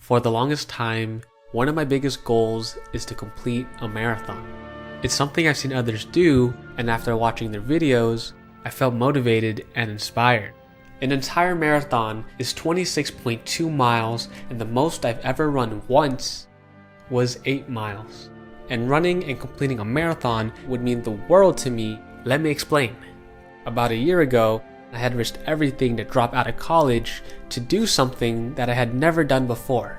For the longest time, one of my biggest goals is to complete a marathon. It's something I've seen others do, and after watching their videos, I felt motivated and inspired. An entire marathon is 26.2 miles, and the most I've ever run once was 8 miles. And running and completing a marathon would mean the world to me. Let me explain. About a year ago, I had risked everything to drop out of college to do something that I had never done before,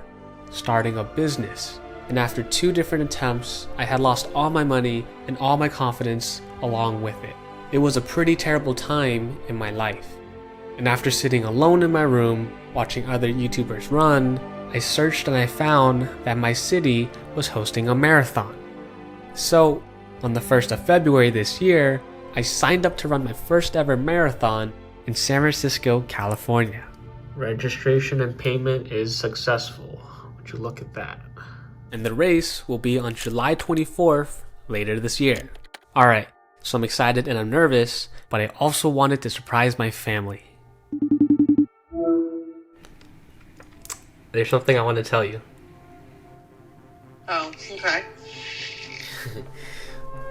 starting a business. And after 2 different attempts, I had lost all my money and all my confidence along with it. It was a pretty terrible time in my life. And after sitting alone in my room, watching other YouTubers run, I searched and I found that my city was hosting a marathon. So, on the 1st of February this year, I signed up to run my first ever marathon in San Francisco, California. Registration and payment is successful. Would you look at that? And the race will be on July 24th later this year. Alright, so I'm excited and I'm nervous, but I also wanted to surprise my family. There's something I want to tell you. Oh, okay.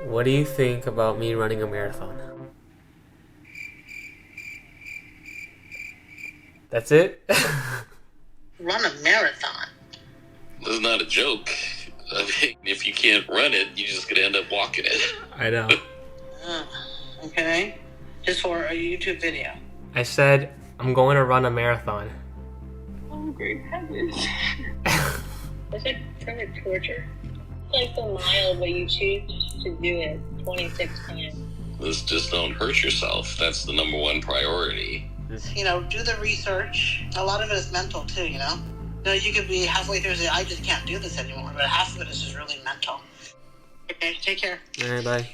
What do you think about me running a marathon? That's it? Run a marathon? That's not a joke. I mean, if you can't run it, you're just going to end up walking it. I know. Okay. Just for a YouTube video. I said, I'm going to run a marathon. Oh, great heavens. It's like kind of torture. It's like the mile, but you choose to do it 26 times. Just don't hurt yourself. That's the number one priority. You know, do the research. A lot of it is mental too, you know? No, you could be halfway through and say, I just can't do this anymore, but half of it is just really mental. Okay, take care. Alright, bye.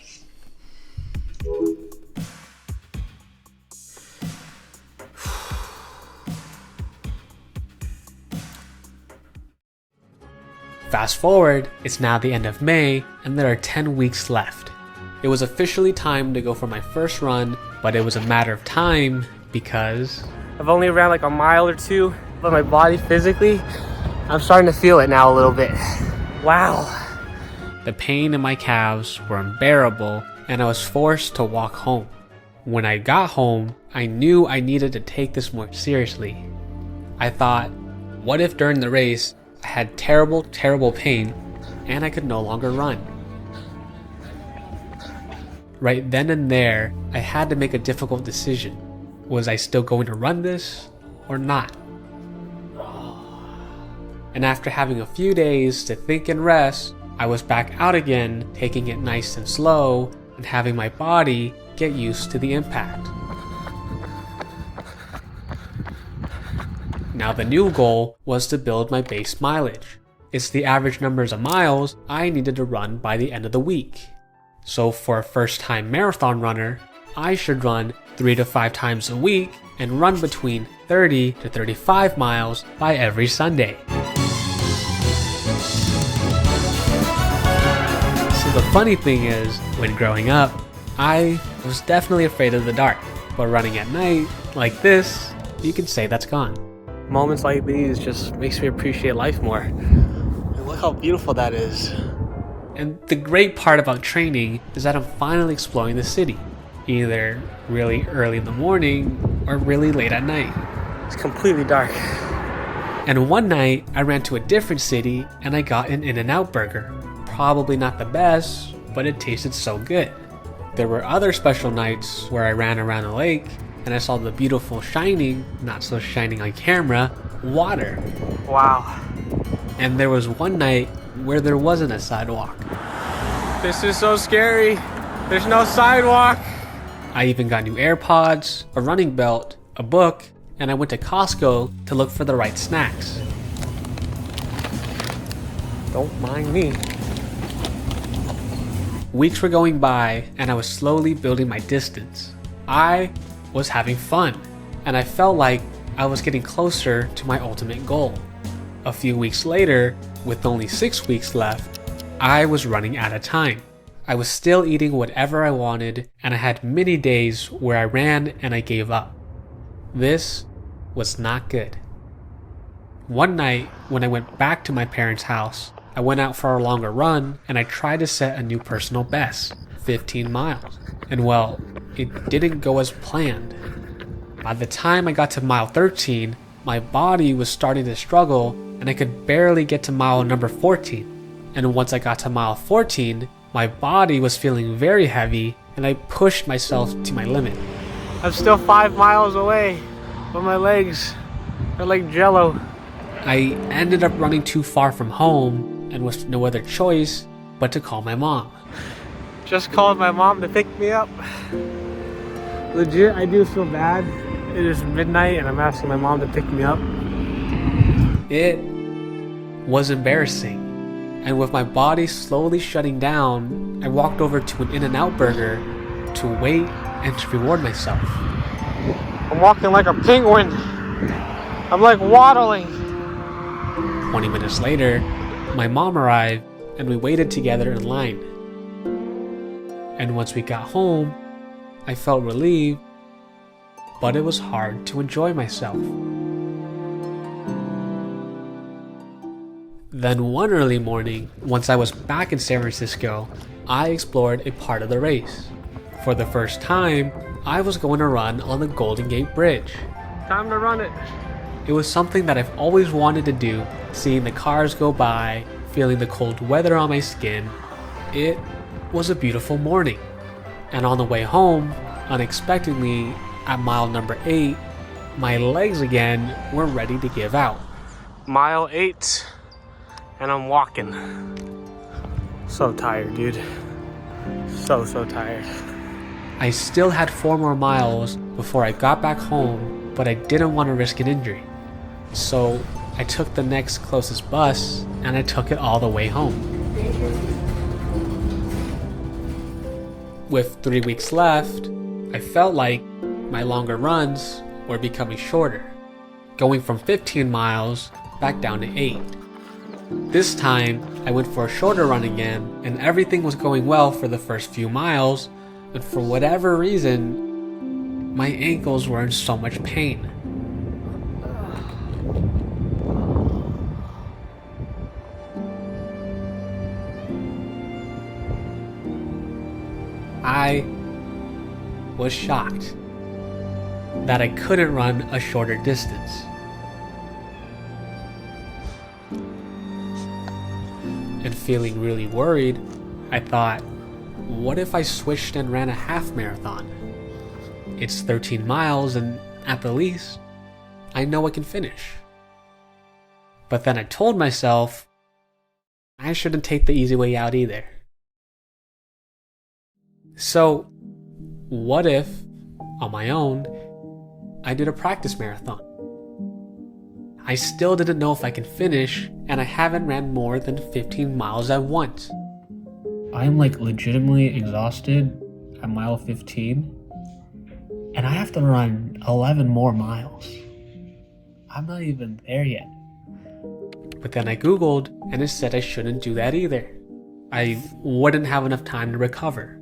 Fast forward, it's now the end of May, and there are 10 weeks left. It was officially time to go for my first run, but it was a matter of time because I've only ran like a mile or 2, but my body physically, I'm starting to feel it now a little bit. Wow. The pain in my calves were unbearable, and I was forced to walk home. When I got home, I knew I needed to take this more seriously. I thought, what if during the race, I had terrible pain, and I could no longer run? Right then and there, I had to make a difficult decision. Was I still going to run this or not? And after having a few days to think and rest, I was back out again, taking it nice and slow, and having my body get used to the impact. Now the new goal was to build my base mileage. It's the average numbers of miles I needed to run by the end of the week. So for a first-time marathon runner, I should run 3 to 5 times a week and run between 30 to 35 miles by every Sunday. So the funny thing is, when growing up, I was definitely afraid of the dark, but running at night like this, you could say that's gone. Moments like these just makes me appreciate life more. And look how beautiful that is. And the great part about training is that I'm finally exploring the city, either really early in the morning or really late at night. It's completely dark. And one night I ran to a different city and I got an In-N-Out burger. Probably not the best, but it tasted so good. There were other special nights where I ran around a lake and I saw the beautiful shining, not so shining on camera, water. Wow. And there was one night where there wasn't a sidewalk. This is so scary. There's no sidewalk. I even got new AirPods, a running belt, a book, and I went to Costco to look for the right snacks. Don't mind me. Weeks were going by and I was slowly building my distance. I was having fun, and I felt like I was getting closer to my ultimate goal. A few weeks later, with only 6 weeks left, I was running out of time. I was still eating whatever I wanted, and I had many days where I ran and I gave up. This was not good. One night, when I went back to my parents' house, I went out for a longer run and I tried to set a new personal best, 15 miles. And well, it didn't go as planned. By the time I got to mile 13, my body was starting to struggle and I could barely get to mile number 14. And once I got to mile 14, my body was feeling very heavy and I pushed myself to my limit. I'm still 5 miles away, but my legs are like jello. I ended up running too far from home and with no other choice but to call my mom. Just called my mom to pick me up. Legit, I do feel bad. It is midnight and I'm asking my mom to pick me up. It was embarrassing. And with my body slowly shutting down, I walked over to an In-N-Out burger to wait and to reward myself. I'm walking like a penguin. I'm like waddling. 20 minutes later, my mom arrived and we waited together in line. And once we got home, I felt relieved, but it was hard to enjoy myself. Then one early morning, once I was back in San Francisco, I explored a part of the race. For the first time, I was going to run on the Golden Gate Bridge. Time to run it. It was something that I've always wanted to do, seeing the cars go by, feeling the cold weather on my skin. It was a beautiful morning. And on the way home, unexpectedly, at mile number 8, my legs again were ready to give out. Mile 8, and I'm walking. So tired, dude. So tired. I still had 4 more miles before I got back home, but I didn't want to risk an injury. So I took the next closest bus and I took it all the way home. With 3 weeks left, I felt like my longer runs were becoming shorter, going from 15 miles back down to 8. This time, I went for a shorter run again, and everything was going well for the first few miles, but for whatever reason, my ankles were in so much pain. I was shocked that I couldn't run a shorter distance. And feeling really worried, I thought, what if I switched and ran a half marathon? It's 13 miles and at the least, I know I can finish. But then I told myself, I shouldn't take the easy way out either. So, what if, on my own, I did a practice marathon? I still didn't know if I can finish, and I haven't ran more than 15 miles at once. I'm like legitimately exhausted at mile 15, and I have to run 11 more miles. I'm not even there yet. But then I Googled, and it said I shouldn't do that either. I wouldn't have enough time to recover.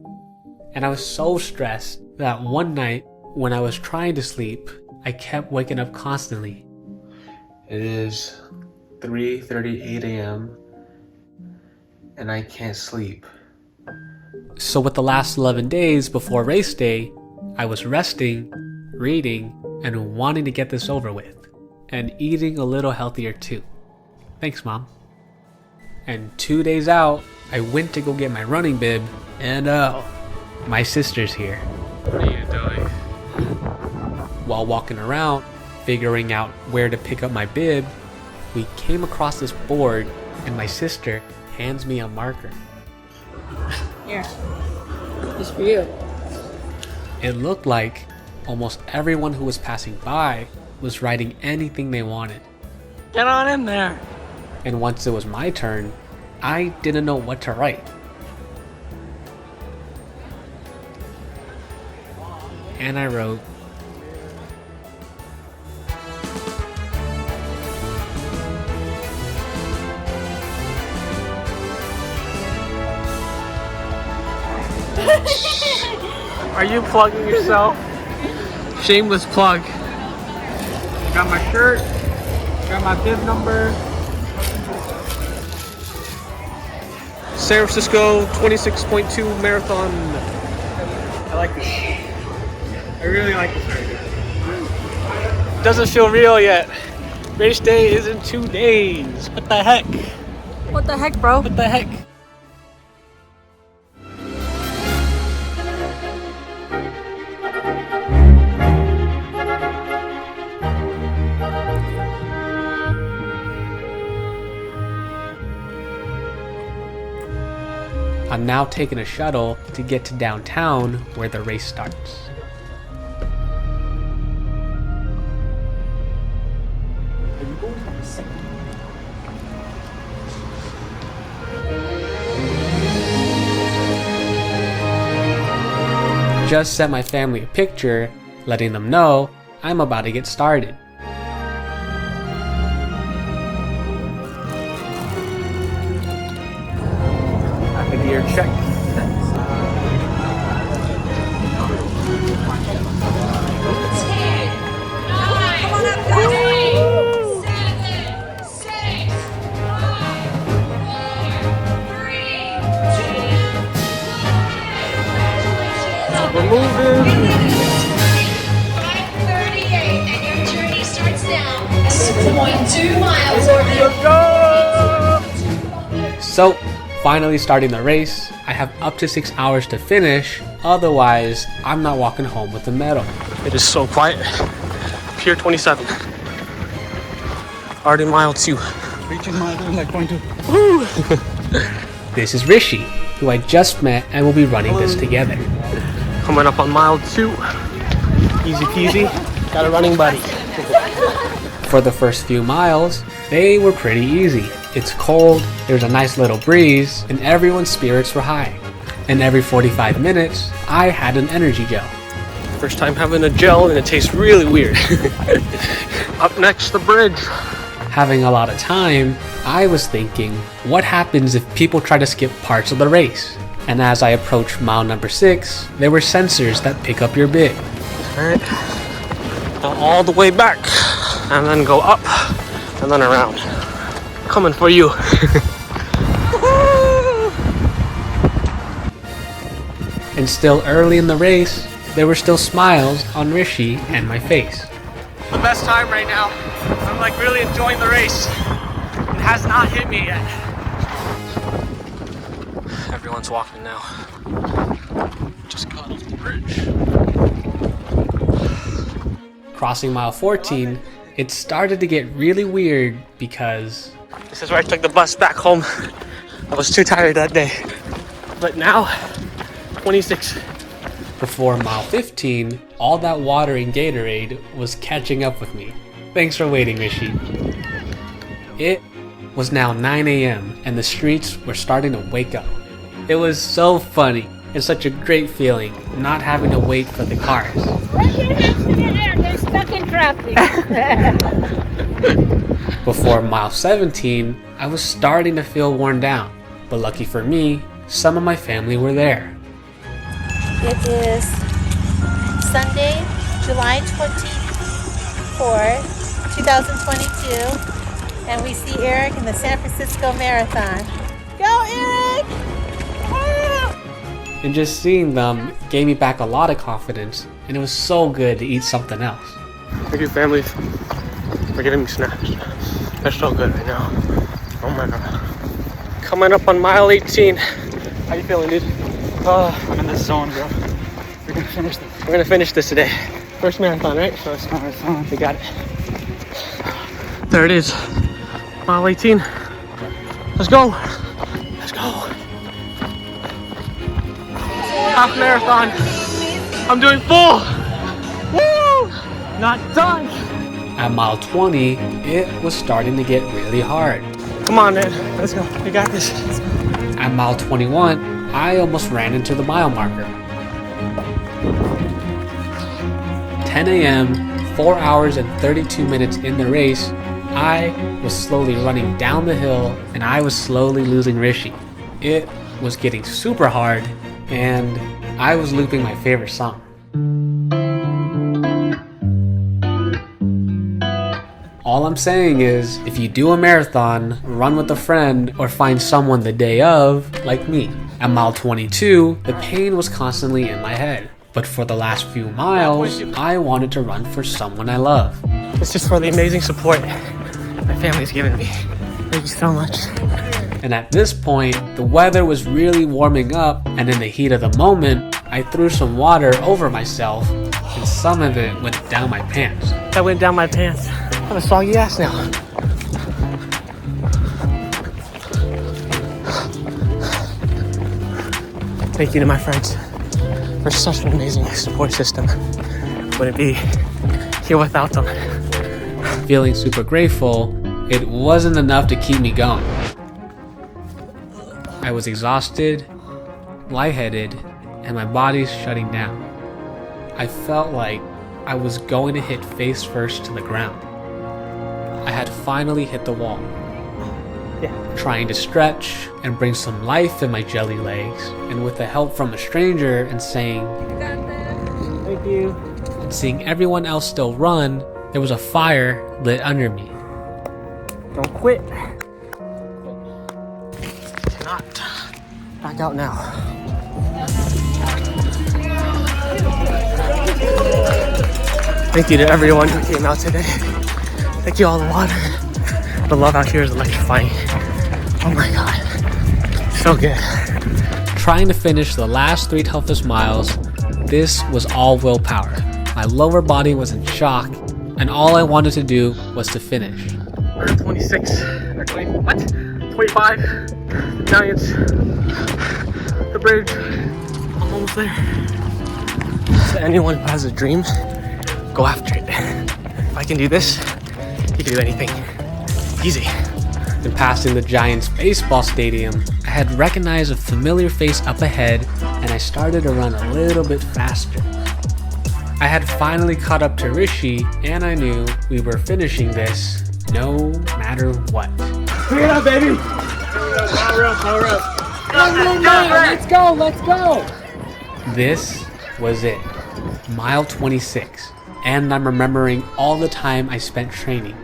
And I was so stressed that one night when I was trying to sleep, I kept waking up constantly. It is 3:38 a.m. and I can't sleep. So with the last 11 days before race day, I was resting, reading, and wanting to get this over with, and eating a little healthier too. Thanks, Mom. And 2 days out, I went to go get my running bib, and my sister's here. What are you doing? While walking around, figuring out where to pick up my bib, we came across this board and my sister hands me a marker. Here. It's for you. It looked like almost everyone who was passing by was writing anything they wanted. Get on in there. And once it was my turn, I didn't know what to write. And I wrote, Are you plugging yourself? Shameless plug. Got my shirt, Got my bib number. San Francisco 26.2 marathon. I like this. I really like this right here. Doesn't feel real yet. Race day is in 2 days. What the heck? What the heck, bro? What the heck? I'm now taking a shuttle to get to downtown where the race starts. Just sent my family a picture, letting them know I'm about to get started. Gear check. We're moving. 5:38, and your journey starts now. 6.2 miles. Let's go! So, finally starting the race. I have up to 6 hours to finish, otherwise I'm not walking home with a medal. It is so quiet. Pier 27. Already mile 2. Reaching mile 2 in like 0.2. Woo! This is Rishi, who I just met and will be running this together. Coming up on mile 2. Easy peasy. Got a running buddy. For the first few miles, they were pretty easy. It's cold, there's a nice little breeze, and everyone's spirits were high. And every 45 minutes, I had an energy gel. First time having a gel and it tastes really weird. Up next, the bridge. Having a lot of time, I was thinking, what happens if people try to skip parts of the race? And as I approached mile number 6, there were sensors that pick up your bib. Alright, go all the way back, and then go up, and then around. Coming for you. And still early in the race, there were still smiles on Rishi and my face. The best time right now. I'm like really enjoying the race. It has not hit me yet. Everyone's walking now. Just got off the bridge. Crossing mile 14, it started to get really weird because this is where I took the bus back home. I was too tired that day. But now, 26. Before mile 15, all that water in Gatorade was catching up with me. Thanks for waiting, Rishi. It was now 9 a.m. and the streets were starting to wake up. It was so funny and such a great feeling not having to wait for the cars. They're stuck in traffic. Before mile 17, I was starting to feel worn down, but lucky for me, some of my family were there. It is Sunday, July 24th, 2022, and we see Eric in the San Francisco Marathon. Go, Eric! And just seeing them gave me back a lot of confidence, and it was so good to eat something else. Thank you, family, for getting me snacks. They're so good right now. Oh my god. Coming up on mile 18. How you feeling, dude? I'm in the zone, bro. We're gonna finish this. We're gonna finish this today. First marathon, right? First marathon. We got it. There it is. Mile 18. Let's go. Let's go. Half marathon. I'm doing full. Woo! Not done. At mile 20, it was starting to get really hard. Come on, man. Let's go. We got this. At mile 21, I almost ran into the mile marker. 10 a.m., 4 hours and 32 minutes in the race, I was slowly running down the hill and I was slowly losing Rishi. It was getting super hard and I was looping my favorite song. All I'm saying is, if you do a marathon, run with a friend, or find someone the day of, like me. At mile 22, the pain was constantly in my head. But for the last few miles, I wanted to run for someone I love. It's just for the amazing support my family's given me. Thank you so much. And at this point, the weather was really warming up, and in the heat of the moment, I threw some water over myself, and some of it went down my pants. That went down my pants. I have a soggy ass now. Thank you to my friends for such an amazing support system. Wouldn't be here without them. Feeling super grateful, it wasn't enough to keep me going. I was exhausted, lightheaded, and my body's shutting down. I felt like I was going to hit face first to the ground. I had finally hit the wall. Trying to stretch and bring some life in my jelly legs, and with the help from a stranger and saying, Thank you. And seeing everyone else still run, there was a fire lit under me. Don't quit. Cannot. Back out now. Thank you to everyone who came out today. Thank you all the water. The love out here is electrifying. Oh my god. So good. Trying to finish the last 3 toughest miles, this was all willpower. My lower body was in shock, and all I wanted to do was to finish. We're at 26, or 20, what? 25, the Giants, the bridge, I'm almost there. To anyone who has a dream, go after it. If I can do this, you can do anything. Easy. In passing the Giants baseball stadium, I had recognized a familiar face up ahead, and I started to run a little bit faster. I had finally caught up to Rishi, and I knew we were finishing this no matter what. Bring it up, baby! Power up. Let's go! This was it. Mile 26. And I'm remembering all the time I spent training.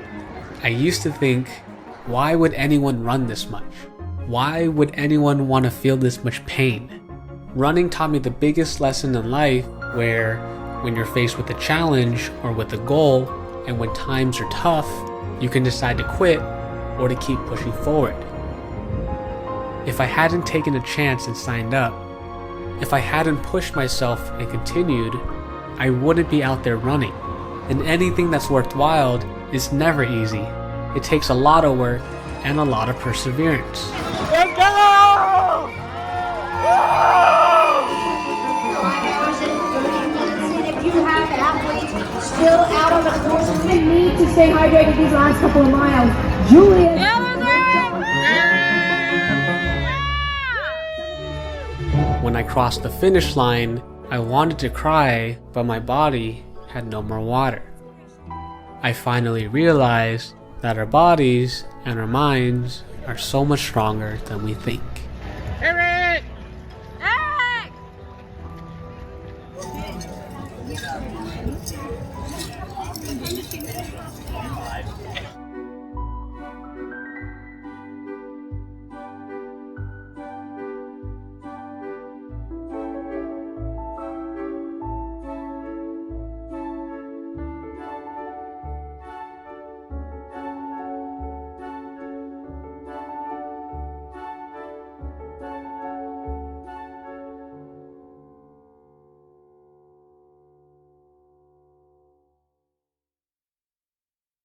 I used to think, why would anyone run this much? Why would anyone want to feel this much pain? Running taught me the biggest lesson in life, where when you're faced with a challenge or with a goal, and when times are tough, you can decide to quit or to keep pushing forward. If I hadn't taken a chance and signed up, if I hadn't pushed myself and continued, I wouldn't be out there running. And anything that's worthwhile is never easy. It takes a lot of work and a lot of perseverance. Let's go! If you have athletes still out on the course, we need to stay hydrated these last couple of miles. Julian. When I crossed the finish line, I wanted to cry, but my body had no more water. I finally realized that our bodies and our minds are so much stronger than we think. Eric!